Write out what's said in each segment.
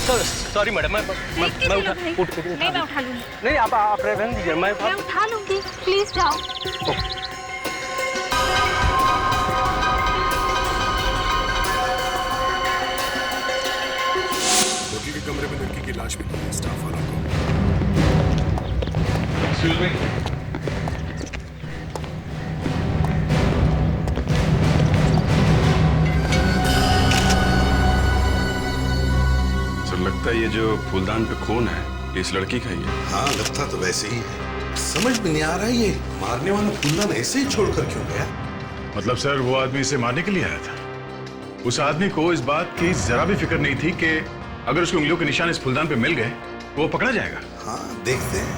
Sorry madam, मैं उठा लूंगी। नहीं, आप रहने दीजिए, मैं उठा लूंगी, प्लीज जाओ। होटल के कमरे में लड़की की लाश मिली है, स्टाफ वालों को। Excuse me. सर लगता है ये जो फूलदान पे खून है ये इस लड़की का ही है। हाँ, लगता तो वैसे ही है। समझ में नहीं आ रहा है ये मारने वाला फूलदान ऐसे ही छोड़कर क्यों गया? मतलब सर वो आदमी इसे मारने के लिए आया था। उस आदमी को इस बात की जरा भी फिक्र नहीं थी कि अगर उसकी उंगलियों के निशान इस फूलदान पे मिल गए वो पकड़ा जाएगा। हाँ, देखते हैं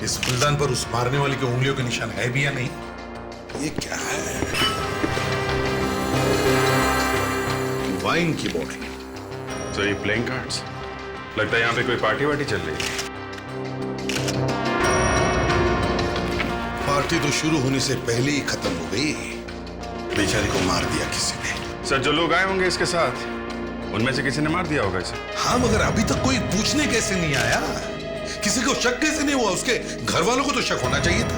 इस फूलदान पर उस मारने वाले के उंगलियों के निशान है भी या नहीं। ये क्या है? वाइन की बोतल। सर ये प्लेइंग कार्ड्स, लगता है यहाँ पे कोई पार्टी वार्टी चल रही है। पार्टी तो शुरू होने से पहले ही खत्म हो गई। बेचारी को मार दिया किसी ने। सर जो लोग आए होंगे इसके साथ उनमें से किसी ने मार दिया होगा इसे। हाँ, मगर अभी तक कोई पूछने कैसे नहीं आया? किसी को शक कैसे नहीं हुआ? उसके घर वालों को तो शक होना चाहिए था।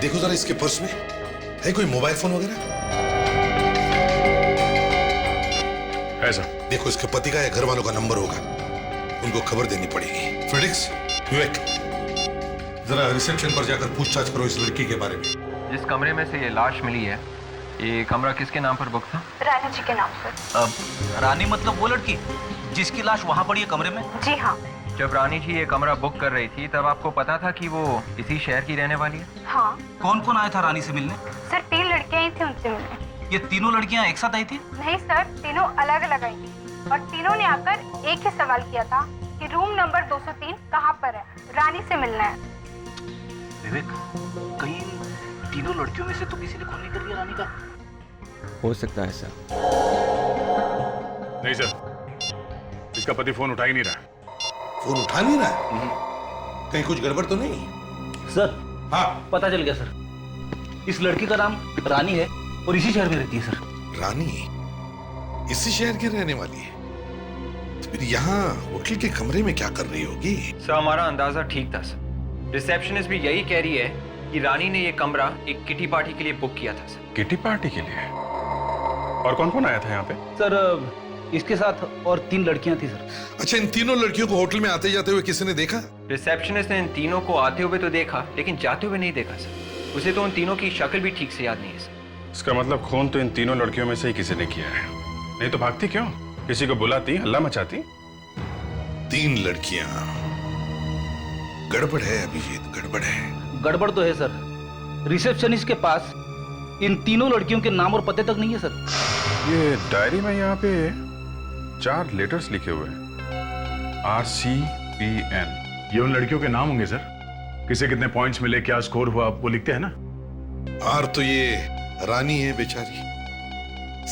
देखो जरा इसके पर्स में है कोई मोबाइल फोन वगैरह? ऐसा देखो इसके पति का या घर वालों का नंबर होगा, उनको खबर देनी पड़ेगी। फ्रेडिक्स, विवेक, जरा रिसेप्शन पर जाकर पूछताछ करो इस लड़की के बारे में। जिस कमरे में से ये लाश मिली है, ये कमरा किसके नाम पर बुक था? रानी जी के नाम पर। रानी मतलब वो लड़की जिसकी लाश वहाँ पड़ी है कमरे में? जी हाँ। जब रानी जी ये कमरा बुक कर रही थी तब आपको पता था कि वो इसी शहर की रहने वाली है? हाँ। कौन कौन आया था रानी से मिलने? सर 3 लड़कियां ही थी उनसे मिलने। ये तीनों लड़कियां एक साथ आई थी? नहीं सर, तीनों अलग अलग आई थी और तीनों ने आकर एक ही सवाल किया था कि रूम नंबर 203 कहाँ पर है, रानी से मिलना है। विवेक, कहीं तीनों लड़कियों में से तो किसी ने खून नहीं कर दिया रानी का? हो सकता है सर। नहीं सर, इसका पति फोन उठा ही नहीं रहा। फोन उठा नहीं रहा? कहीं कुछ गड़बड़ तो नहीं? सर हाँ, पता चल गया सर। इस लड़की का नाम रानी है और इसी शहर में रहती है सर। रानी इसी शहर की रहने वाली है? तो फिर यहाँ होटल के कमरे में क्या कर रही होगी? सर हमारा अंदाजा ठीक था सर। रिसेप्शनिस्ट भी यही कह रही है कि रानी ने ये कमरा एक किटी पार्टी के लिए बुक किया था सर। किटी पार्टी के लिए? और कौन कौन आया था यहाँ पे? सर इसके साथ और 3 लड़कियां थी सर। अच्छा, इन तीनों लड़कियों को होटल में आते जाते हुए किसी ने देखा? रिसेप्शनिस्ट ने इन तीनों को आते हुए तो देखा लेकिन जाते हुए नहीं देखा सर। उसे तो उन तीनों की शक्ल भी ठीक से याद नहीं है सर। इसका मतलब खून तो इन तीनों लड़कियों में से ही किसी ने किया है। नहीं तो भागती क्यों? किसी को बुलाती, हल्ला मचाती। 3 लड़कियां। गड़बड़ है अभिजीत, गड़बड़ है। गड़बड़ तो है सर। रिसेप्शनिस्ट के पास इन तीनों लड़कियों के नाम और पते तक नहीं है सर। ये डायरी में यहाँ पे 4 लेटर्स लिखे हुए हैं, RCPN। ये उन लड़कियों के नाम होंगे सर। किसे कितने पॉइंट्स मिले, क्या स्कोर हुआ, वो लिखते हैं ना। और तो ये रानी है बेचारी।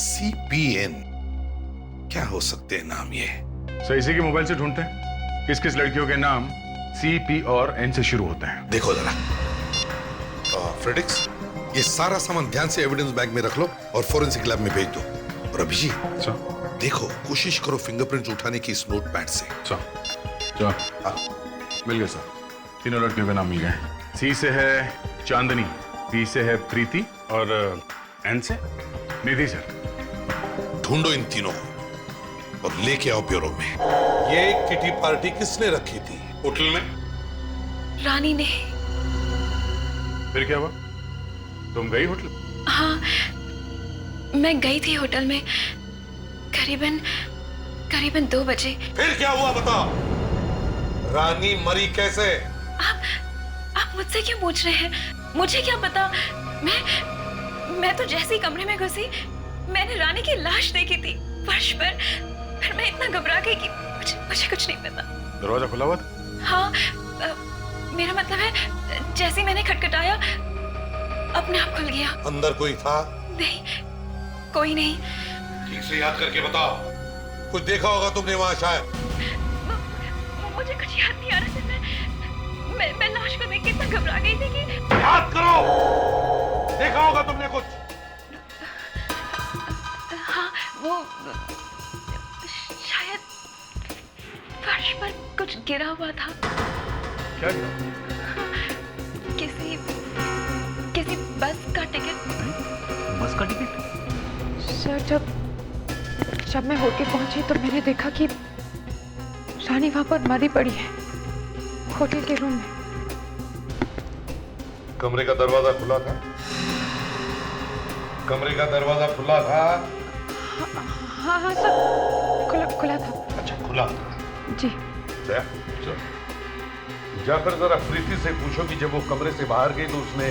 CPN क्या हो सकते हैं नाम ये? सर इसी के मोबाइल से ढूंढते हैं किस किस लड़कियों के नाम CP और N से शुरू होते हैं। देखो जरा। फ्रेडिक्स, ये सारा सामान ध्यान से एविडेंस बैग में रख लो और फोरेंसिक लैब में भेज दो। और अभिजीत देखो, कोशिश करो फिंगरप्रिंट्स उठाने की इस नोटपैड से। हाँ, मिल गए सर। तीनों लड़कियों के नाम मिल गए। C से है चांदनी, P से है प्रीति और N से निधि सर। ढूंढो इन तीनों को और लेके आओ ब्यूरो में। ये किटी पार्टी किसने रखी थी होटल में? रानी ने। फिर क्या हुआ? तुम गई होटल? हाँ, मैं गई थी होटल में करीबन 2 बजे। फिर क्या हुआ बताओ? रानी मरी कैसे? आप मुझसे क्यों पूछ रहे हैं? मुझे क्या पता। मैं तो जैसे ही कमरे में घुसी मैंने रानी की लाश देखी थी फर्श पर। फिर मैं इतना घबरा गई कि मुझे कुछ नहीं पता। दरवाजा खुला हुआ था? हाँ, मेरा मतलब है जैसे ही मैंने खटखटाया अपने आप खुल गया। अंदर कोई था? नहीं, कोई नहीं। ठीक से याद करके बताओ, कुछ देखा होगा तुमने वहां शायद? मुझे कुछ याद नहीं आ रहा था। मैं लाश को देख के इतना घबरा गई थी कि। याद करो, देखा होगा तुमने कुछ? हाँ, वो फर्श पर कुछ गिरा हुआ था। क्या गिरा? किसी बस का टिकट। बस का टिकट? सर, जब मैं होटल पहुंची तो मैंने देखा कि रानी वहां पर मरी पड़ी है, होटल के रूम में। कमरे का दरवाजा खुला था? कमरे का दरवाजा खुला था? हाँ हाँ सर, खुला था। अच्छा, खुला था जी। जाकर जरा प्रीति से पूछो कि जब वो कमरे से बाहर गई तो उसने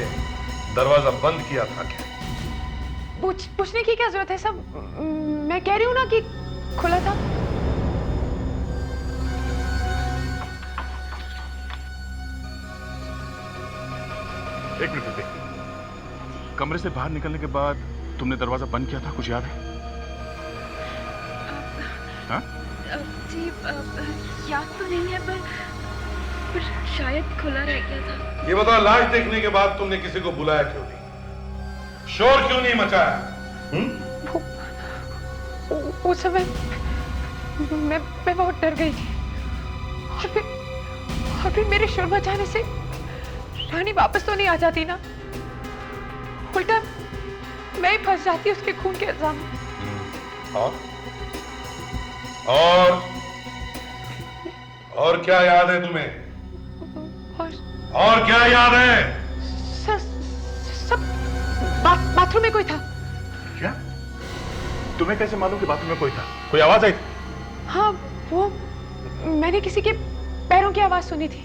दरवाजा बंद किया था क्या? पूछने की क्या जरूरत है सब, मैं कह रही हूँ ना कि खुला था। एक मिनट, कमरे से बाहर निकलने के बाद तुमने दरवाजा बंद किया था, कुछ याद है? हाँ? जी याद तो नहीं है, पर शायद खुला रह गया था। ये बताओ, लाश देखने के बाद तुमने किसी को बुलाया क्यों नहीं? शोर क्यों नहीं मचाया? वो समय मैं बहुत डर गई थी, और फिर मेरे शोर मचाने से रानी वापस तो नहीं आ जाती ना, उल्टा मैं ही फंस जाती उसके खून के इल्जाम में। और क्या याद है तुम्हें? और क्या याद है? सब बाथरूम में कोई था। क्या? तुम्हें कैसे मालूम कि बाथरूम में कोई था? कोई आवाज आई थी? हाँ, वो मैंने किसी के पैरों की आवाज सुनी थी।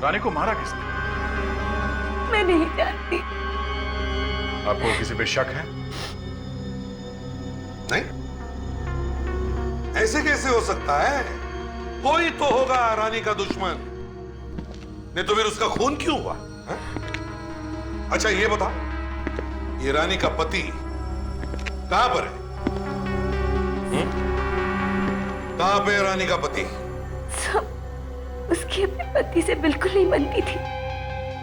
रानी को मारा किसने? मैं नहीं जानती। आपको किसी पे शक है? नहीं, ऐसे कैसे हो सकता है? कोई तो होगा रानी का दुश्मन, नहीं तो फिर उसका खून क्यों हुआ? है? अच्छा ये बता, ये रानी का पति कहां पर है? कहां पे है रानी का पति? सब उसकी अपने पति से बिल्कुल नहीं बनती थी,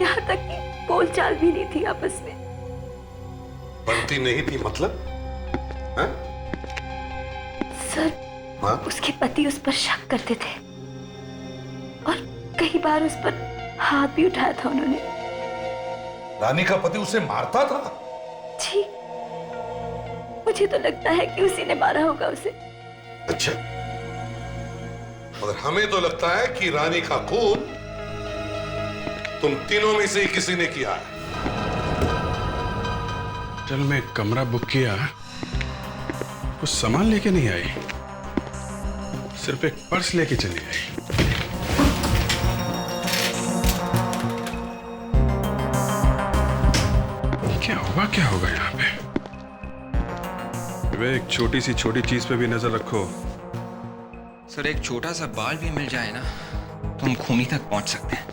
यहाँ तक कि बोलचाल भी नहीं थी आपस में। बनती नहीं थी मतलब? है? सर, हाँ? उसके पति उस पर शक करते थे और कई बार उस पर हाथ भी उठाया था उन्होंने। रानी का पति उसे मारता था? जी, मुझे तो लगता है कि उसी ने मारा होगा उसे। अच्छा, मगर हमें तो लगता है कि रानी का खून तुम तीनों में से ही किसी ने किया है। चल, मैं कमरा बुक किया, कुछ सामान लेके नहीं आई, सिर्फ एक पर्स लेके चली आई। क्या होगा यहाँ पे? वे एक छोटी चीज पे भी नजर रखो। सर, एक छोटा सा बाल भी मिल जाए ना तो हम खूनी तक पहुंच सकते हैं।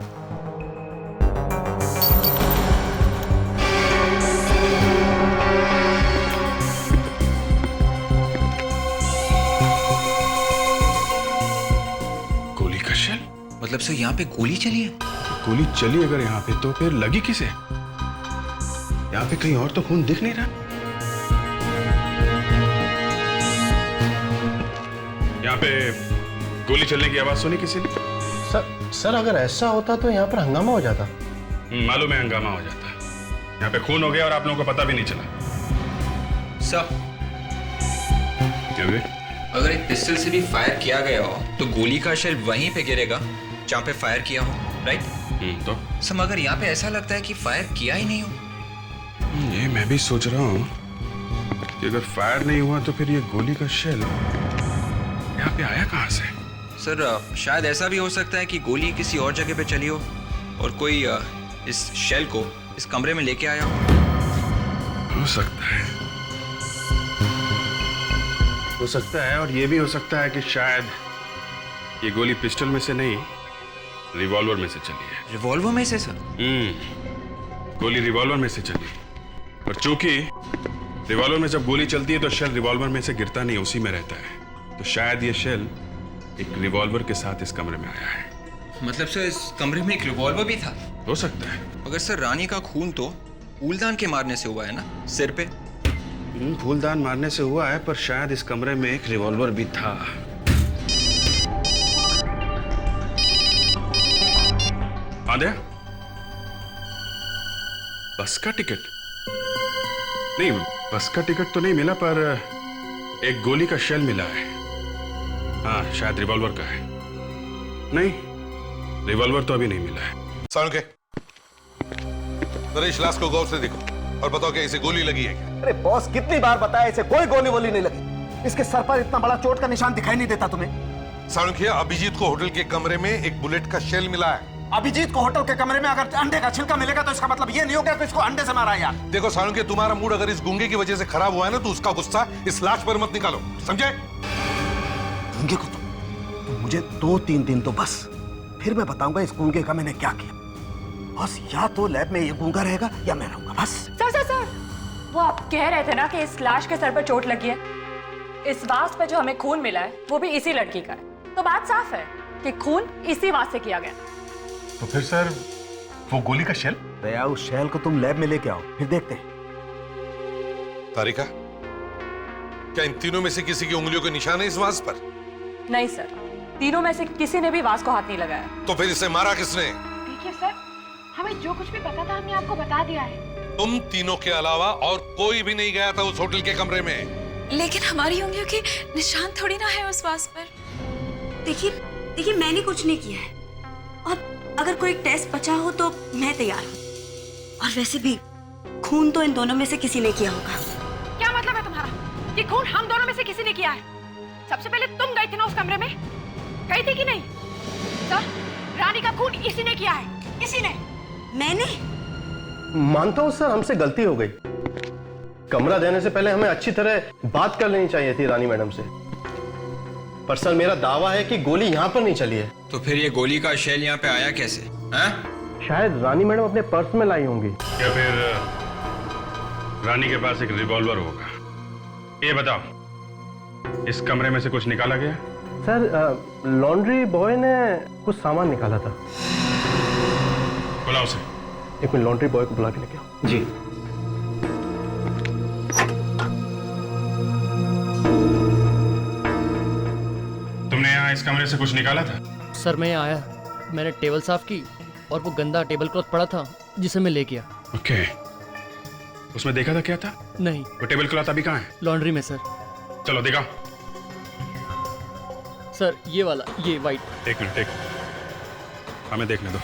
गोली का शेल? मतलब सर, यहाँ पे गोली चली है? गोली चली अगर यहाँ पे तो फिर लगी किसे? यहाँ पे कहीं और तो खून दिख नहीं रहा। यहाँ पे गोली चलने की आवाज सुनी किसी ने? सर अगर ऐसा होता तो यहाँ पर हंगामा हो जाता। मालूम है, हंगामा हो जाता। यहाँ पे खून हो गया और आप लोगों को पता भी नहीं चला। सर, क्या हुए? अगर एक पिस्टल से भी फायर किया गया हो तो गोली का शेल वहीं पे गिरेगा जहाँ पे फायर किया हो, राइट? तो सर, मगर यहाँ पे ऐसा लगता है कि फायर किया ही नहीं हो। ये मैं भी सोच रहा हूँ कि अगर फायर नहीं हुआ तो फिर ये गोली का शेल यहाँ पे आया कहाँ से? सर, शायद ऐसा भी हो सकता है कि गोली किसी और जगह पे चली हो और कोई इस शेल को इस कमरे में लेके आया हो सकता है। हो सकता है, और ये भी हो सकता है कि शायद ये गोली पिस्टल में से नहीं, रिवॉल्वर में से चली है। रिवॉल्वर में से? सर, गोली रिवॉल्वर में से चली, और चूंकि रिवॉल्वर में जब गोली चलती है तो शेल रिवॉल्वर में से गिरता नहीं, उसी में रहता है। तो शायद ये शेल एक रिवॉल्वर के साथ इस कमरे में आया है। मतलब सर, इस कमरे में एक रिवॉल्वर भी था? हो सकता है। मगर सर, रानी का खून तो फूलदान के मारने से हुआ है ना, सिर पे? फूलदान मारने से हुआ है, पर शायद इस कमरे में एक रिवॉल्वर भी था। दया, बस का टिकट? नहीं, बस का टिकट तो नहीं मिला, पर एक गोली का शेल मिला है। हाँ, शायद रिवॉल्वर का है। नहीं, रिवॉल्वर तो अभी नहीं मिला है। साळुंखे, नरेश लाश को गौर से देखो और बताओ कि इसे गोली लगी है क्या? अरे बॉस, कितनी बार बताया, इसे कोई गोली वोली नहीं लगी। इसके सर पर इतना बड़ा चोट का निशान दिखाई नहीं देता तुम्हें? साळुंखे, अभिजीत को होटल के कमरे में एक बुलेट का शेल मिला है। अभिजीत को होटल के कमरे में अगर अंडे का छिलका मिलेगा तो इसका मतलब ये नहीं होगा कि इसको अंडे से मारा है यार। देखो साळुंखे, तुम्हारा मूड अगर इस गूंगे की वजह से खराब हुआ है ना, तो उसका गुस्सा इस लाश पर मत निकालो, समझे? गूंगे को तो मुझे 2-3 दिन तो बस, फिर मैं बताऊंगा इस गूंगे का मैंने क्या किया। बस या तो लैब में ये गूंगा रहेगा या मैं रहूंगा, बस। सर, वो आप कह रहे थे ना कि इस लाश के सर पर चोट लगी है। इस वास पर जो हमें खून मिला है वो भी इसी लड़की का है, तो बात साफ है कि खून इसी वास से किया गया। तो फिर सर वो गोली का शेल? दया, उस शेल को तुम लैब में लेके आओ, फिर देखते हैं। तारिका, क्या इन तीनों में से किसी की उंगलियों के निशान है इस वास पर? नहीं सर, तीनों में से किसी ने भी वास को हाथ नहीं लगाया। तो फिर इसे मारा किसने? देखिए सर, हमें जो कुछ भी पता था हमने आपको बता दिया है। तुम तीनों के अलावा और कोई भी नहीं गया था उस होटल के कमरे में। लेकिन हमारी उंगलियों के निशान थोड़ी ना है उस वास पर। देखिए मैंने कुछ नहीं किया है, और अगर कोई टेस्ट बचा हो तो मैं तैयार हूँ। और वैसे भी खून तो इन दोनों में से किसी ने किया होगा। क्या मतलब है तुम्हारा? ये खून हम दोनों में से किसी ने किया है? सबसे पहले तुम गई थी ना उस कमरे में, गई थी कि नहीं? सर, रानी का खून इसी ने किया है। इसी ने? मैंने? मानता हूं सर, हमसे गलती हो गई। कमरा देने से पहले हमें अच्छी तरह बात कर लेनी चाहिए थी रानी मैडम से। पर सर, मेरा दावा है कि गोली यहाँ पर नहीं चली है। तो फिर ये गोली का शेल यहाँ पे आया कैसे? हैं? शायद रानी मैडम अपने पर्स में लाई होंगी। या फिर रानी के पास एक रिवॉल्वर होगा। ये बताओ, इस कमरे में से कुछ निकाला गया? सर, लॉन्ड्री बॉय ने कुछ सामान निकाला था। बुलाओ उसे। एक मिनट, लॉन्ड्री बॉय को बुला के लेके आओ। जी। तुमने यहाँ इस कमरे से कुछ निकाला था? सर, मैं यहाँ आया, मैंने टेबल साफ की और वो गंदा टेबल क्लॉथ पड़ा था जिसे मैं ले गया। ओके। उसमें देखा था क्या था? नहीं। वो टेबल क्लॉथ अभी कहाँ है? लॉन्ड्री में सर। चलो दिखाओ। सर, ये वाला, ये वाइट। एक मिनट, हमें देखने दो।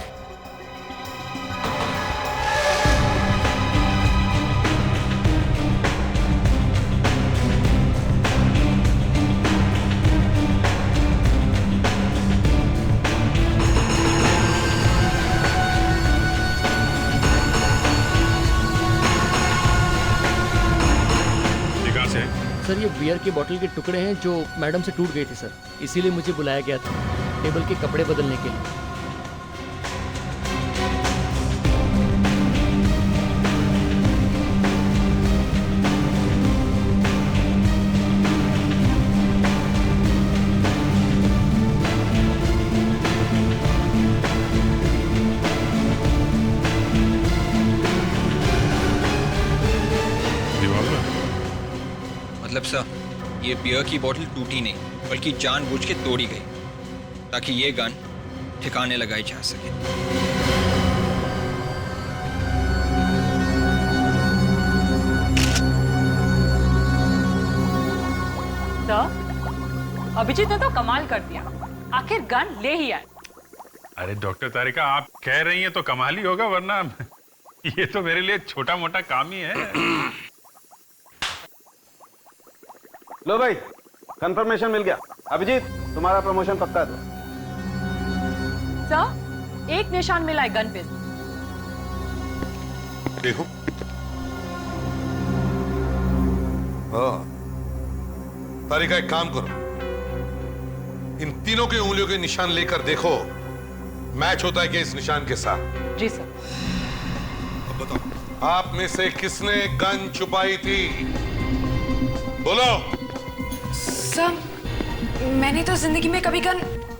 सर, ये बियर की बोतल के टुकड़े हैं जो मैडम से टूट गए थे सर, इसीलिए मुझे बुलाया गया था टेबल के कपड़े बदलने के लिए। मतलब सर, ये बियर की बोतल टूटी नहीं बल्कि जानबूझ के तोड़ी गई ताकि ये गन ठिकाने लगाई जा सके। सर, अभिजीत ने तो कमाल कर दिया, आखिर गन ले ही आए। अरे डॉक्टर तारिका, आप कह रही हैं तो कमाल ही होगा, वरना ये तो मेरे लिए छोटा मोटा काम ही है। लो भाई, कंफर्मेशन मिल गया। अभिजीत, तुम्हारा प्रमोशन पक्का है। सर, एक निशान मिला है गन पे। देखो। तारिका, एक काम करो, इन तीनों की उंगलियों के निशान लेकर देखो मैच होता है क्या इस निशान के साथ। जी सर। अब बताओ, आप में से किसने गन छुपाई थी? बोलो। सर, मैंने तो जिंदगी में कभी गन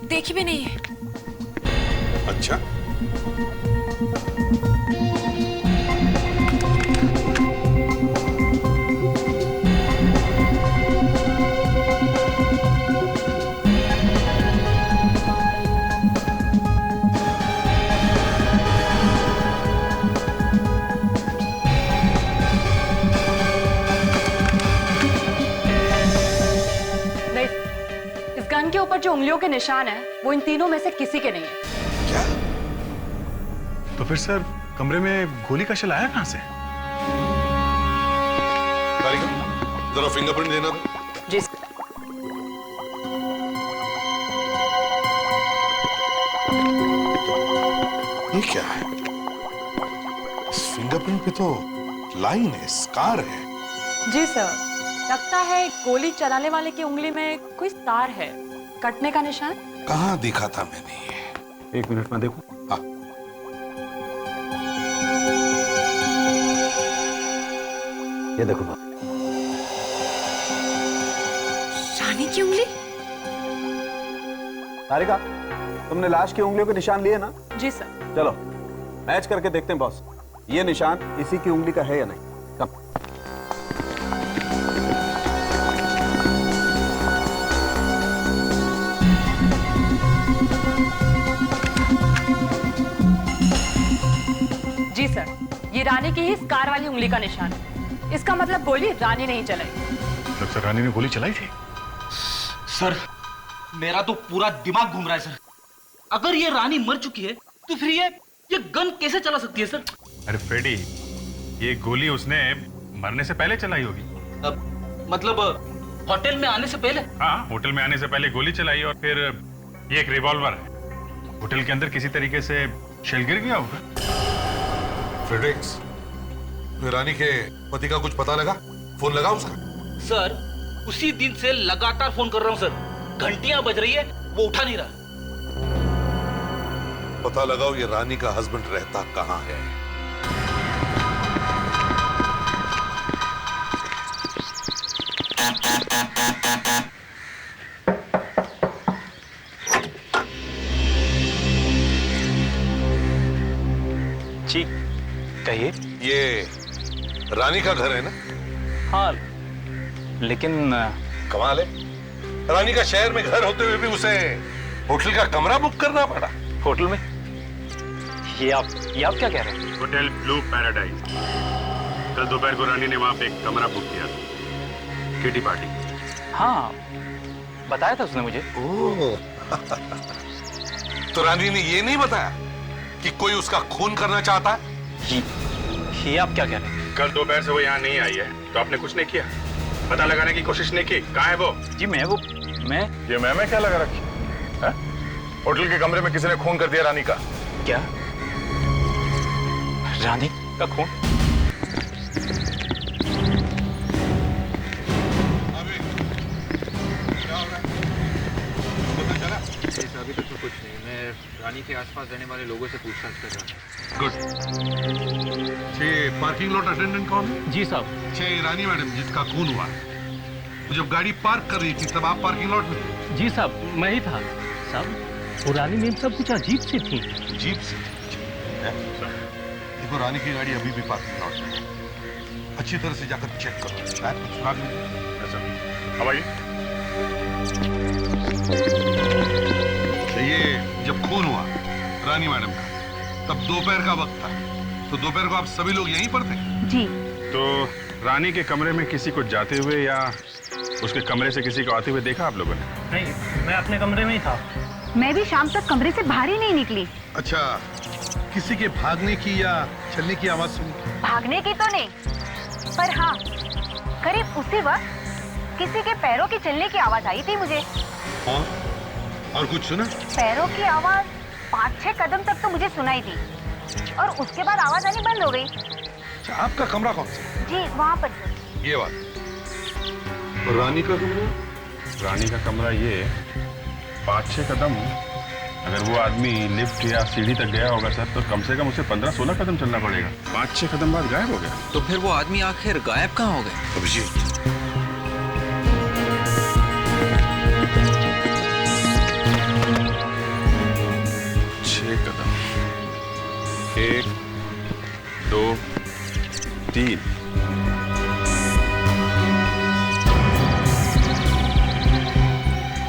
देखी भी नहीं है। अच्छा, जो उंगलियों के निशान है वो इन तीनों में से किसी के नहीं है। क्या? तो फिर सर कमरे में गोली का शेल आया कहां से? जरा फिंगरप्रिंट देना था। जी ये क्या है? इस फिंगरप्रिंट पे तो लाइन है, स्कार है। जी सर, लगता है गोली चलाने वाले की उंगली में कोई तार है, कटने का निशान। कहाँ देखा था मैंने ये? 1 मिनट में देखूं। ये देखो बाबा। रानी की उंगली? तारिका, तुमने लाश की उंगलियों के निशान लिए ना? जी सर। चलो मैच करके देखते हैं बॉस, ये निशान इसी की उंगली का है या नहीं। कम। जी सर, ये रानी की ही स्कार वाली उंगली का निशान है। इसका मतलब गोली रानी नहीं चलाई। मतलब सर रानी ने गोली चलाई थी? सर मेरा तो पूरा दिमाग घूम रहा है सर। अगर ये रानी मर चुकी है तो फिर ये गन कैसे चला सकती है सर? अरे फ्रेडी, ये गोली उसने मरने से पहले चलाई होगी। मतलब होटल में आने से पहले? हाँ, होटल में आने से पहले गोली चलाई और फिर ये एक रिवॉल्वर है। होटल के अंदर किसी तरीके से शेल गिर गया होगा। फ्रेडरिक्स, रानी के पति का कुछ पता लगा? फोन लगा उसका? सर उसी दिन से लगातार फोन कर रहा हूं सर, घंटियां बज रही है, वो उठा नहीं रहा। पता लगाओ ये रानी का हस्बैंड रहता कहाँ है। जी कहिए। ये रानी का घर है ना? हाँ, लेकिन कमाल है, रानी का शहर में घर होते हुए भी उसे होटल का कमरा बुक करना पड़ा। होटल में? ये आप क्या कह रहे हैं? Hotel blue paradise. कल दोपहर को रानी ने वहां पे एक कमरा बुक किया था, किटी पार्टी। हाँ, बताया था उसने मुझे। ओह, तो रानी ने ये नहीं बताया कि कोई उसका खून करना चाहता है? ये आप क्या कह रहे हैं? कल दोपहर से वो यहाँ नहीं आई है, तो आपने कुछ नहीं किया, पता लगाने की कोशिश नहीं की? कहाँ है वो? जी मैं ये मैं क्या लगा रखी है? होटल के कमरे में किसी ने खून कर दिया रानी का। क्या? रानी का खून? अभी तक तो कुछ नहीं, मैं रानी के आसपास रहने वाले लोगों से पूछताछ कर रहा हूँ। गुड। पार्किंग लॉट अटेंडेंट कौन है? जी साहब। रानी मैडम जिसका खून हुआ, वो जब गाड़ी पार्क कर रही थी तब आप पार्किंग लॉट में थे? जी साहब, मैं ही था साहब। वो रानी मैम सब कुछ अजीब सी थी। अजीब सी? देखो रानी की गाड़ी अभी भी पार्किंग लॉट में है, अच्छी तरह से जाकर चेक करो, शायद कुछ सुराग मिले। अब आइए। ये जब खून हुआ रानी मैडम का, तब दोपहर का वक्त था, तो दोपहर को आप सभी लोग यहीं पर थे? जी। तो रानी के कमरे में किसी को जाते हुए या उसके कमरे से किसी को आते हुए देखा आप लोगों ने? नहीं, मैं अपने कमरे में ही था। मैं भी शाम तक कमरे से बाहर ही नहीं निकली। अच्छा, किसी के भागने की या चलने की आवाज सुनी? भागने की तो नहीं, पर हाँ करीब उसी वक्त किसी के पैरों की चलने की आवाज आई थी मुझे। और कुछ सुना? पैरों की आवाज 5-6 कदम तक तो मुझे सुनाई दी, और उसके बाद आवाज आनी बंद हो गई। अच्छा, आपका कमरा कौन सा? जी वहाँ पर। ये बात। और रानी का कमरा? रानी का कमरा ये 5-6 कदम। अगर वो आदमी लिफ्ट या सीढ़ी तक गया होगा सर, तो कम से कम उसे 15-16 कदम चलना पड़ेगा। 5-6 कदम बाद गायब हो गया। तो फिर वो आदमी आखिर गायब कहाँ हो गए? अभिजीत, 6 कदम, 1, 2, 3,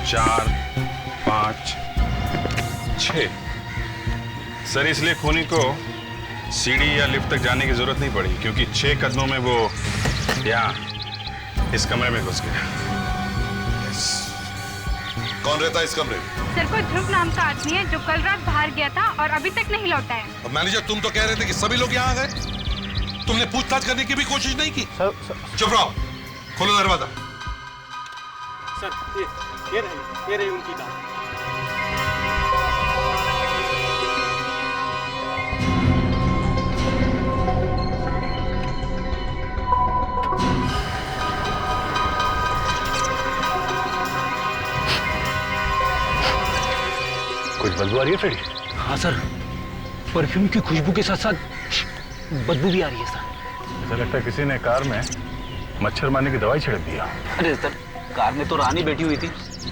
4, 5, 6। सर इसलिए खूनी को सीढ़ी या लिफ्ट तक जाने की जरूरत नहीं पड़ी, क्योंकि 6 कदमों में वो यहाँ इस कमरे में घुस गया। कौन रहता है इस कमरे में? सर, कोई ध्रुव नाम का आदमी है जो कल रात बाहर गया था और अभी तक नहीं लौटा है। अब मैनेजर, तुम तो कह रहे थे कि सभी लोग यहाँ आ गए, तुमने पूछताछ करने की भी कोशिश नहीं की? चुप रहो, खोलो दरवाजा। सर, ये रही उनकी दाल। कुछ बदबू आ रही है फ्रेडी? हाँ सर, परफ्यूम की खुशबू के साथ साथ बदबू भी आ रही है सर। ऐसा लगता है किसी ने कार में मच्छर मारने की दवाई छिड़क दिया। अरे सर, कार में तो रानी बैठी हुई थी,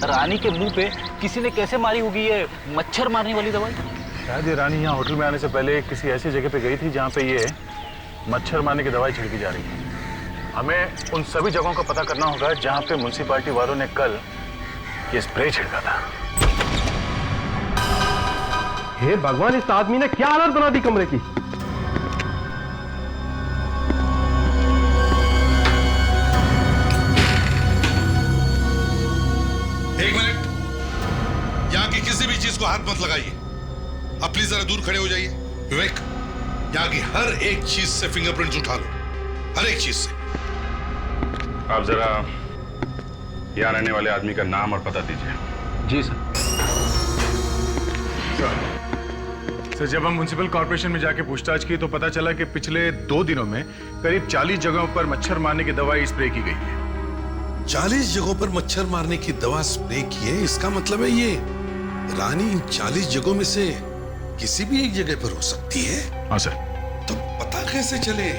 रानी के मुंह पे किसी ने कैसे मारी होगी ये मच्छर मारने वाली दवाई? शायद ये रानी यहाँ होटल में आने से पहले किसी ऐसी जगह पे गई थी जहाँ पे ये मच्छर मारने की दवाई छिड़की जा रही है। हमें उन सभी जगहों का पता करना होगा जहाँ पे म्युनिसिपैलिटी वालों ने कल ये स्प्रे छिड़का था। हे भगवान, इस आदमी ने क्या हालत बना दी कमरे की। एक मिनट, यहाँ की किसी भी चीज को हाथ मत लगाइए। आप प्लीज जरा दूर खड़े हो जाइए। विवेक, यहाँ की हर एक चीज से फिंगरप्रिंट्स उठा लो, हर एक चीज से। आप जरा यहाँ रहने वाले आदमी का नाम और पता दीजिए। जी सर। सर, जब हम म्युनिसिपल कॉर्पोरेशन में जाके पूछताछ की तो पता चला कि पिछले 2 दिनों में करीब 40 जगहों पर मच्छर मारने की दवाई स्प्रे की गई है। 40 जगहों पर मच्छर मारने की दवा स्प्रे की है, इसका मतलब है ये रानी इन 40 जगहों में से किसी भी एक जगह पर हो सकती है। हाँ सर। तो पता कैसे चले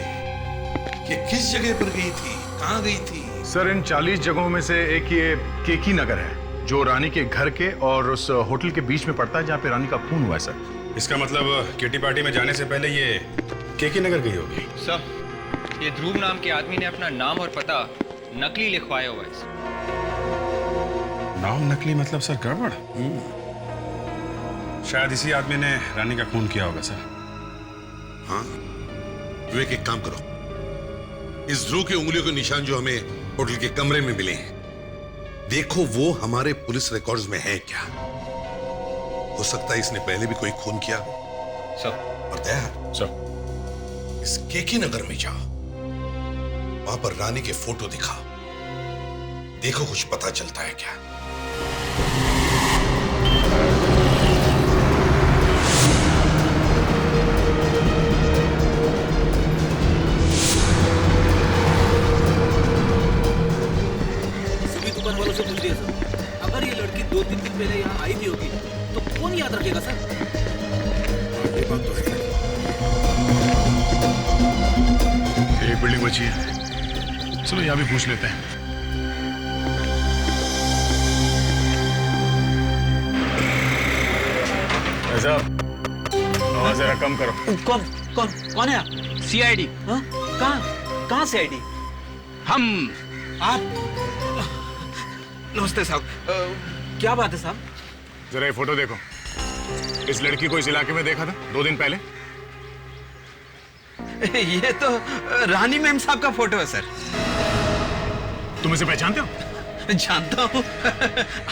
कि किस जगह पर गई थी, कहाँ गई थी? सर, इन 40 जगहों में से एक ये केकी नगर है जो रानी के घर के और उस होटल के बीच में पड़ता है जहाँ पे रानी का खून हुआ है। सर, इसका मतलब किटी पार्टी में जाने से पहले ये केकी नगर गई होगी। सर, ये ध्रुव नाम के आदमी ने अपना नाम और पता नकली लिखवाया हुआ है। नाम नकली मतलब सर गड़बड़। शायद इसी आदमी ने रानी का खून किया होगा सर। हाँ, विवेक, एक काम करो, इस ध्रुव की उंगलियों के निशान जो हमें होटल के कमरे में मिले हैं, देखो वो हमारे पुलिस रिकॉर्ड्स में है क्या? हो सकता है इसने पहले भी कोई खून किया हो। सर। और दया सर, इस केकी नगर में जाओ, वहां पर रानी के फोटो दिखाओ, देखो कुछ पता चलता है क्या। सभी दुकान वालों से पूछ लिया सर, अगर ये लड़की 2-3 दिन पहले यहाँ आई भी होगी तो कौन याद रखेगा सर? ये बात तो है। एक बिल्डिंग बची है, चलो यहाँ भी पूछ लेते हैं। साहब, आवाज जरा कम करो। कौन है आप? CID? कहाँ CID? हम। आप? नमस्ते साहब। क्या बात है साहब? जरा ये फोटो देखो। इस लड़की को इस इलाके में देखा था 2 दिन पहले? ये तो रानी मैम साहब का फोटो है सर। तुम इसे पहचानते हो? जानता हूँ।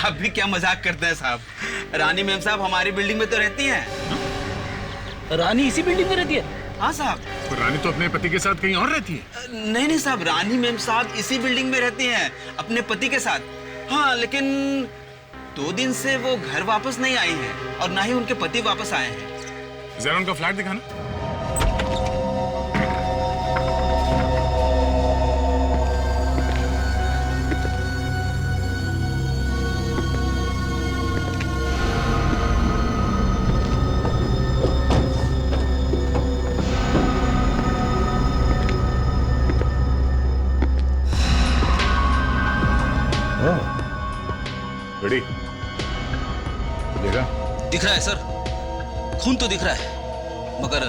आप भी क्या मजाक करते हैं साहब। रानी मैम साहब हमारी बिल्डिंग में तो रहती हैं। रानी इसी बिल्डिंग में रहती है? हाँ साहब। तो रानी तो अपने पति के साथ कहीं और रहती है। नहीं साहब, रानी मैम साहब इसी बिल्डिंग में रहती हैं अपने पति के साथ। हाँ, लेकिन 2 दिन से वो घर वापस नहीं आई हैं और ना ही उनके पति वापस आए हैं। जरा उनका फ्लैट दिखाना। बड़ी देखा? दिख रहा है सर, खून तो दिख रहा है, मगर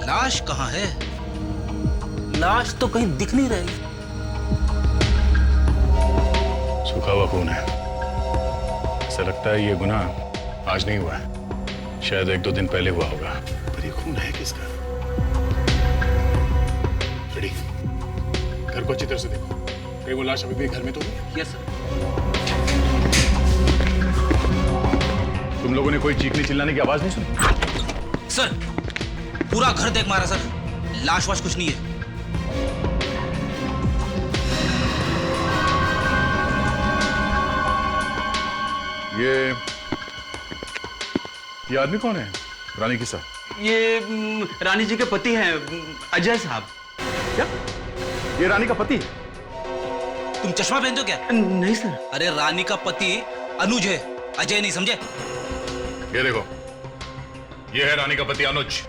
लाश कहाँ है? लाश तो कहीं दिख नहीं रही। सूखा हुआ खून है। ऐसा लगता है ये गुनाह आज नहीं हुआ है, शायद 1-2 दिन पहले हुआ होगा। पर ये खून है किसका? बड़ी, घर को अच्छी तरह से देखो, कहीं वो लाश अभी भी घर में तो नहीं है? Yes sir. तुम लोगों ने कोई चीखने चिल्लाने की आवाज नहीं सुनी? सर पूरा घर देख मारा सर, लाश वाश कुछ नहीं है। ये आदमी कौन है रानी के साथ? ये रानी जी के पति हैं, अजय साहब। क्या ये रानी का पति? तुम चश्मा पहनते हो क्या? नहीं सर। अरे रानी का पति अनुज है, अजय नहीं, समझे? ये देखो, ये है रानी का पति अनुज।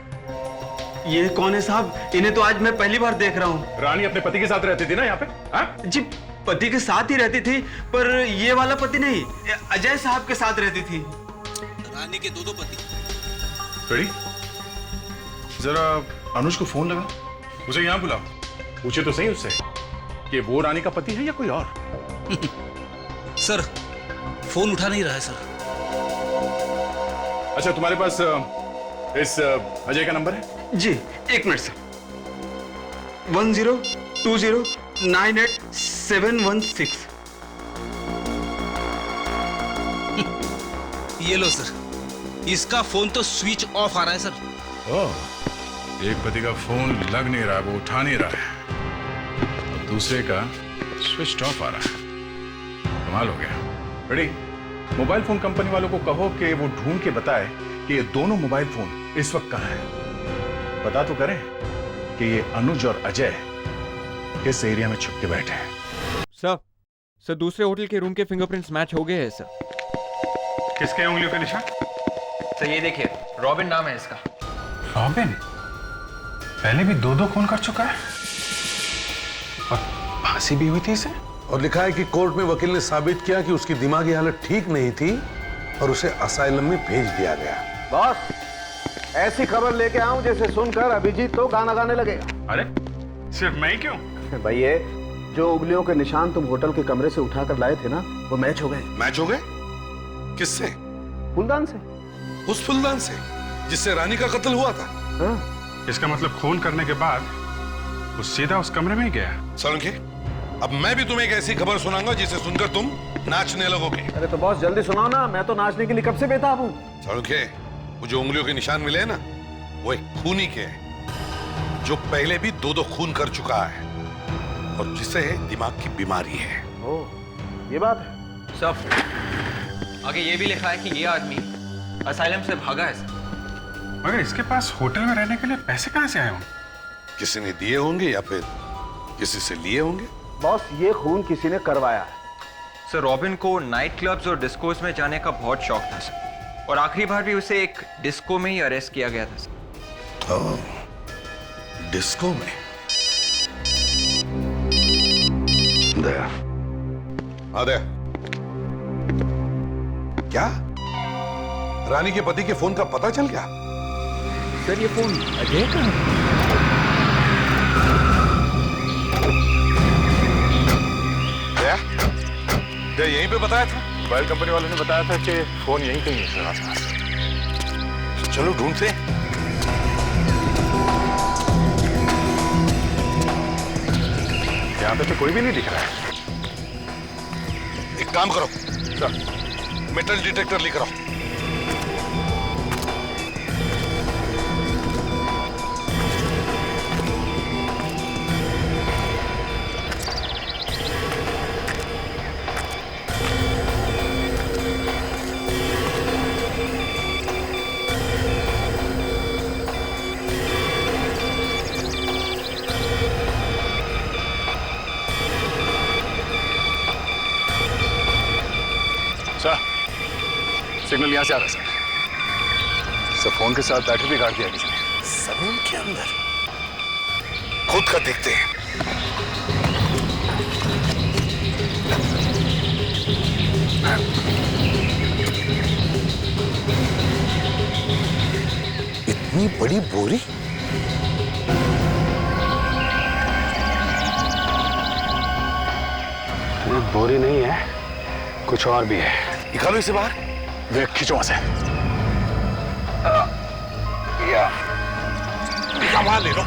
ये कौन है साहब? इन्हें तो आज मैं पहली बार देख रहा हूँ। रानी अपने पति के साथ रहती थी ना यहाँ पे? हाँ? जी पति के साथ ही रहती थी, पर ये वाला पति नहीं, अजय साहब के साथ रहती थी। रानी के दो पति। रेडी? जरा अनुज को फोन लगा, उसे यहाँ बुलाओ, पूछे तो सही उससे कि वो रानी का पति है या कोई और। सर फोन उठा नहीं रहा है सर। अच्छा तुम्हारे पास इस अजय का नंबर है? जी एक मिनट सर। 1020987716। ये लो सर, इसका फोन तो स्विच ऑफ आ रहा है सर। ओह, एक पति का फोन लग नहीं रहा, वो उठा नहीं रहा है, और दूसरे का स्विच ऑफ आ रहा है। कमाल हो गया। रेडी? मोबाइल फोन कंपनी वालों को कहो कि वो ढूंढ के बताए कि ये दोनों मोबाइल फोन इस वक्त कहां हैं। पता तो करें कि ये अनुज और अजय किस एरिया में छुप के बैठे हैं। सर दूसरे होटल के रूम के फिंगरप्रिंट्स मैच हो गए हैं सर। किसके उंगलियों के निशान? सर ये देखिए, रॉबिन नाम है इसका। रॉबिन पहले भी दो खून कर चुका है और फांसी भी हुई थी इसे। और लिखा है कि कोर्ट में वकील ने साबित किया कि उसकी दिमागी हालत ठीक नहीं थी और उसे असाइलम में भेज दिया गया। बॉस, ऐसी खबर लेके आऊं जैसे सुनकर अभिजीत तो गाना गाने लगेगा। अरे सिर्फ मैं ही क्यों? भाई ये जो उंगलियों के निशान तुम होटल के कमरे से उठाकर लाए थे ना, वो मैच हो गए। मैच हो गए? किससे? फूलदान से। उस फूलदान से जिससे रानी का कत्ल हुआ था? हाँ। इसका मतलब खून करने के बाद वो सीधा उस कमरे में ही गया। सोलंकी, अब मैं भी तुम्हें एक ऐसी खबर सुनाऊंगा जिसे सुनकर तुम नाचने लगोगे। अरे तो बॉस जल्दी सुनाओ ना, मैं तो नाचने के लिए कब से बेताब हूँ। सोलंकी, वो जो उंगलियों के निशान मिले हैं ना, वो एक खूनी के हैं जो पहले भी दो खून कर चुका है और जिसे दिमाग की बीमारी है। ओह, ये बात है। सब आगे ये भी लिखा है कि ये आदमी असाइलम से भागा है सर। मगर इसके पास होटल में रहने के लिए पैसे कहां से आए होंगे? किसी ने दिए होंगे या फिर किसी से लिए होंगे। बॉस ये खून किसी ने करवाया है। सर रॉबिन को नाइट क्लब्स और डिस्कोस में जाने का बहुत शौक था सर, और आखिरी बार भी उसे एक डिस्को में ही अरेस्ट किया गया था सर। ओह, डिस्को में? दया, दया, क्या रानी के पति के फोन का पता चल गया? सर ये फोन अजय का है। यहीं पे बताया था? मोबाइल कंपनी वालों ने बताया था कि फोन यहीं कहीं है सर आसपास। चलो ढूंढते। यहाँ पे तो कोई भी नहीं दिख रहा है। एक काम करो सर, मेटल डिटेक्टर लेकर आओ। सिग्नल यहाँ से आ रहा है सर। फोन के साथ बैटरी भी काट दिया किसी ने। सलून के अंदर खुद का देखते हैं। इतनी बड़ी बोरी? बोरी नहीं है, कुछ और भी है। निकालो इसे बाहर। वे खींचो वहां से। सामान ले लो,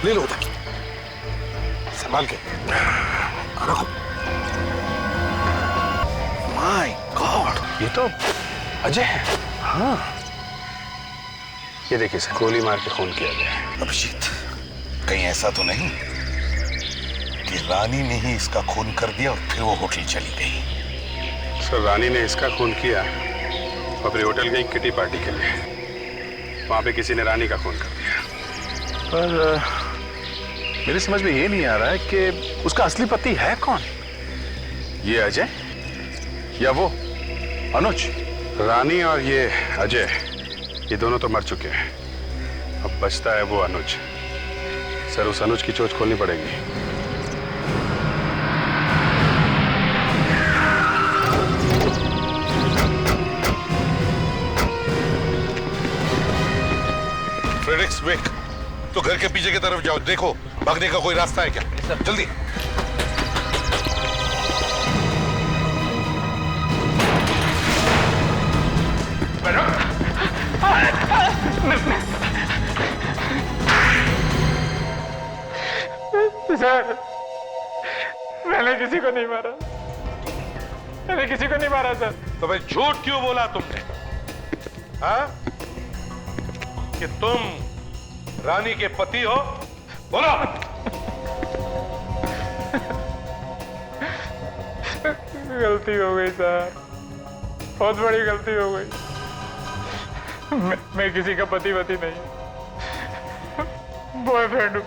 ले लो उधर, संभाल के रखो। माय गॉड, ये तो अजय? हाँ, ये देखिए सर, गोली मार के खून किया गया है। अभिजीत, कहीं ऐसा तो नहीं कि रानी ने ही इसका खून कर दिया और फिर वो होटल चली गई? सर, रानी ने इसका खून किया और फिर होटल गई किटी पार्टी के लिए। वहां पे किसी ने रानी का खून कर दिया। पर मेरी समझ में ये नहीं आ रहा है कि उसका असली पति है कौन? ये अजय या वो अनुज? रानी और ये अजय, ये दोनों तो मर चुके हैं। अब बचता है वो अनुज। सर, उस अनुज की चोट खोलनी पड़ेगी। फ्रेडरिक्स, वेक, तो घर के पीछे की तरफ जाओ, देखो भागने का कोई रास्ता है क्या? जल्दी। सर, मैंने किसी को नहीं मारा। मैंने किसी को नहीं मारा सर। तो भाई झूठ क्यों बोला तुमने? हाँ? कि तुम रानी के पति हो? बोलो। गलती हो गई सर, बहुत बड़ी गलती हो गई। मैं किसी का पति वती नहीं, बॉयफ्रेंड हूँ,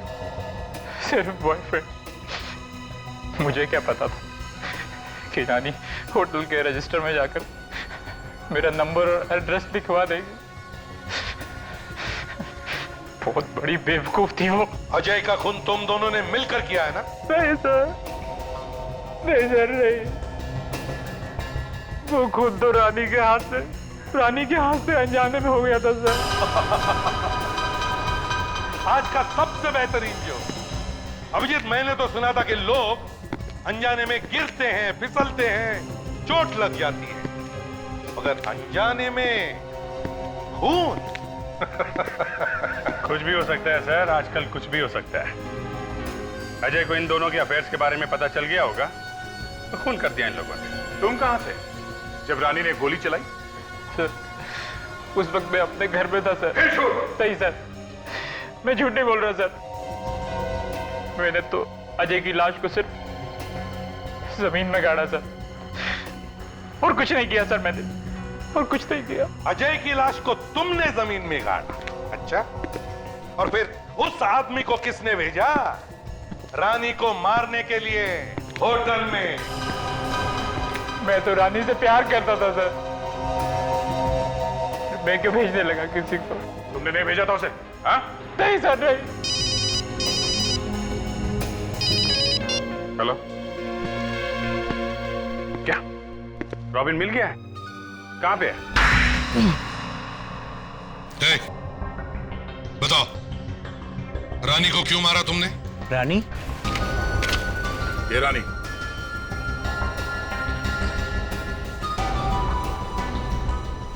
सिर्फ बॉयफ्रेंड। मुझे क्या पता था कि रानी होटल के रजिस्टर में जाकर मेरा नंबर और एड्रेस लिखवा देगी। बहुत बड़ी बेवकूफ थी वो। अजय का खून तुम दोनों ने मिलकर किया है ना? नहीं सर, नहीं सर, नहीं। वो खुद तो रानी के हाथ से अनजाने में हो गया था सर। आज का सबसे बेहतरीन जो अभिजीत, मैंने तो सुना था कि लोग अनजाने में गिरते हैं, फिसलते हैं, चोट लग जाती है, मगर अनजाने में खून। कुछ भी हो सकता है सर, आजकल कुछ भी हो सकता है। अजय को इन दोनों के अफेयर्स के बारे में पता चल गया होगा तो खून कर दिया इन लोगों ने। तुम कहां थे जब रानी ने गोली चलाई? सर, उस वक्त मैं अपने घर में था सर। सही सर, मैं झूठ नहीं बोल रहा सर। मैंने तो अजय की लाश को सिर्फ जमीन में गाड़ा सर, और कुछ नहीं किया सर मैंने, और कुछ नहीं किया। अजय की लाश को तुमने जमीन में गाड़ा? अच्छा, और फिर उस आदमी को किसने भेजा रानी को मारने के लिए होटल में? मैं तो रानी से प्यार करता था सर, मैं क्यों भेजने लगा किसी को? तुमने नहीं भेजा था उसे? हाँ? नहीं सर, नहीं। हेलो, क्या रॉबिन मिल गया है? कहां पे है? बताओ, रानी को क्यों मारा तुमने? रानी? ये रानी।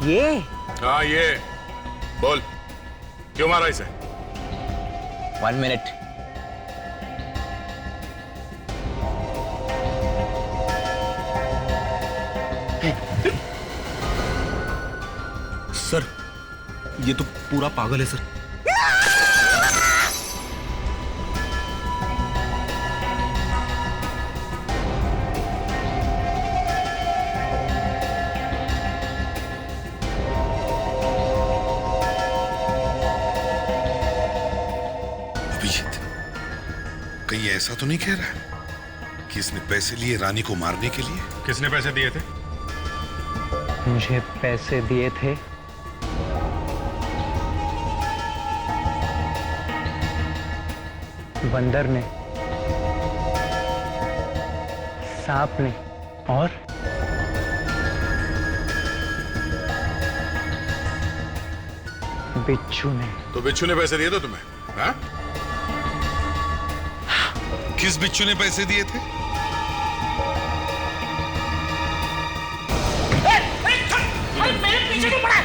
ये? हाँ, ये। बोल, क्यों मारा इसे? 1 मिनट। सर, ये तो पूरा पागल है सर। अभिजीत, कहीं ऐसा तो नहीं कह रहा कि इसने पैसे लिए रानी को मारने के लिए? किसने पैसे दिए थे? मुझे पैसे दिए थे बंदर ने, सांप ने और बिच्छू ने। तो बिच्छू ने पैसे दिए थे तुम्हें? हाँ? किस बिच्छू ने पैसे दिए थे? मेरे पीछे क्यों पड़ा?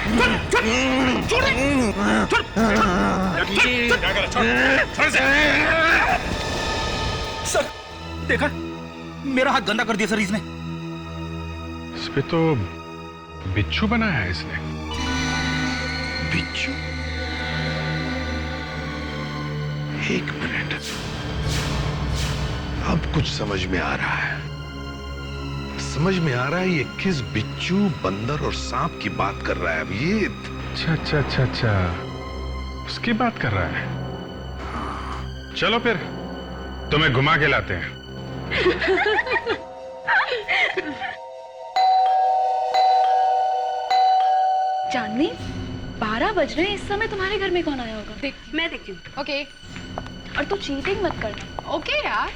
सर, देखा, मेरा हाथ गंदा कर दिया सर इसने। इस पे तो बिच्छू बनाया है इसने? बिच्छू? एक मिनट, अब कुछ समझ में आ रहा है। समझ में आ रहा है ये किस बिच्छू, बंदर और सांप की बात कर रहा है अभिजीत। अच्छा, उसकी बात कर रहा है। चलो फिर तुम्हें घुमा के लाते हैं। चांदनी, 12 बज रहे हैं, इस समय तुम्हारे घर में कौन आया होगा? देख, मैं देखती हूँ। ओके। और तू चीटिंग मत करना। ओके यार।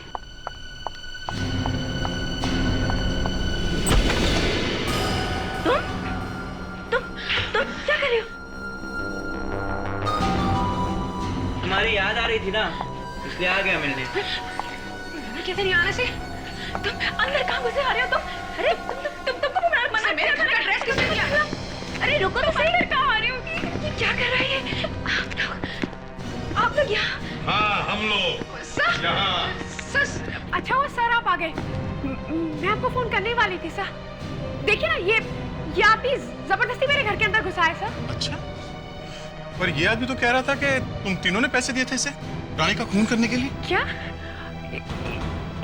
तुम क्या कर रहे हो? तुम्हारी याद आ रही थी ना, इसलिए आ गया मिलने। कैसे नहीं आने से? तुम अंदर कहाँ घुसे आ रहे हो तुम? अरे तुमको मना मेरे घर का ड्रेस किसने दिया? अरे रुको, तुम अंदर कहाँ आ रही होगी? ये क्या कर रहा है? आप लोग यहाँ? हाँ, हम लोग सर, यहाँ। सर, अच्छा हुआ सर आप आ गए। मैं आपको फोन करने वाली थी सर। देखिए ना, ये आदमी जबरदस्ती मेरे घर के अंदर घुसा है सर। अच्छा, पर ये आदमी तो कह रहा था कि तुम तीनों ने पैसे दिए थे इसे रानी का खून करने के लिए। क्या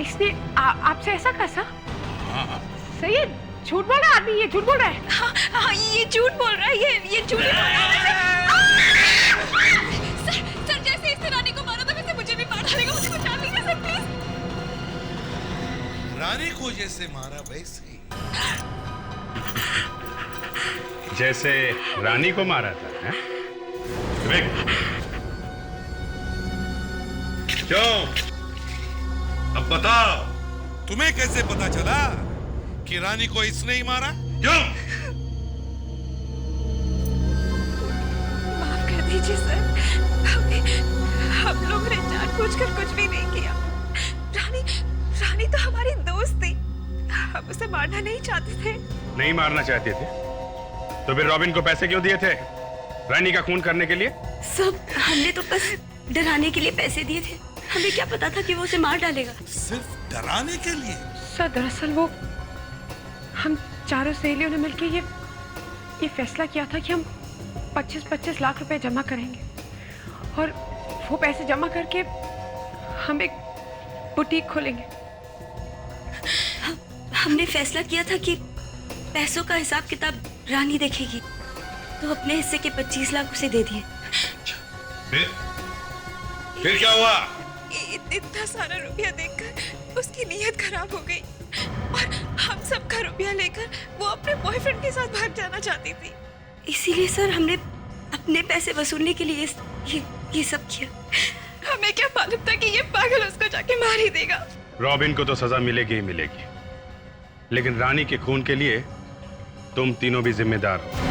इसने आपसे ऐसा कहा सर? हाँ। सर, ये झूठ बोल रहा है आदमी, ये झूठ बोल रहा है। हाँ, ये झूठ बोल रहा है, ये झूठ बोल रहा है। सर, जैसे इसने रानी को मारा था वैसे मुझे भी मार डालेगा, मुझे बचा लीजिए सर प्लीज। रानी को जैसे मारा वैसे ही। जैसे रानी को मारा था, हैं? क्यों? अब बताओ, तुम्हें कैसे पता चला कि रानी को इसने ही मारा? क्यों? माफ कर दीजिए सर, हम लोग ने जानबूझकर कुछ भी नहीं किया। रानी तो हमारी दोस्त थी, हम उसे मारना नहीं चाहते थे। नहीं मारना चाहते थे तो फिर रॉबिन को पैसे क्यों दिए थे रानी का खून करने के लिए? सब हमने तो बस डराने के लिए पैसे दिए थे, हमें क्या पता था कि वो उसे मार डालेगा। सिर्फ डराने के लिए? सर, दरअसल वो हम चारों सहेलियों ने मिलकर ये फैसला किया था कि हम 25-25 लाख रुपए जमा करेंगे और वो पैसे जमा करके हम एक बुटीक खोलेंगे। हमने फैसला किया था कि पैसों का हिसाब किताब रानी देखेगी, तो अपने हिस्से के 25 लाख उसे दे दिए। फिर क्या हुआ? इतना सारा रुपया देखकर उसकी नीयत खराब हो गई और हम सबका रुपया लेकर वो अपने बॉयफ्रेंड के साथ भाग जाना चाहती थी। इसीलिए सर हमने अपने पैसे वसूलने के लिए ये सब किया। हमें क्या मालूम था कि ये पागल उसको जाके मार ही देगा। रॉबिन को तो सजा मिलेगी ही मिलेगी, लेकिन रानी के खून के लिए तुम तीनों भी जिम्मेदार हो।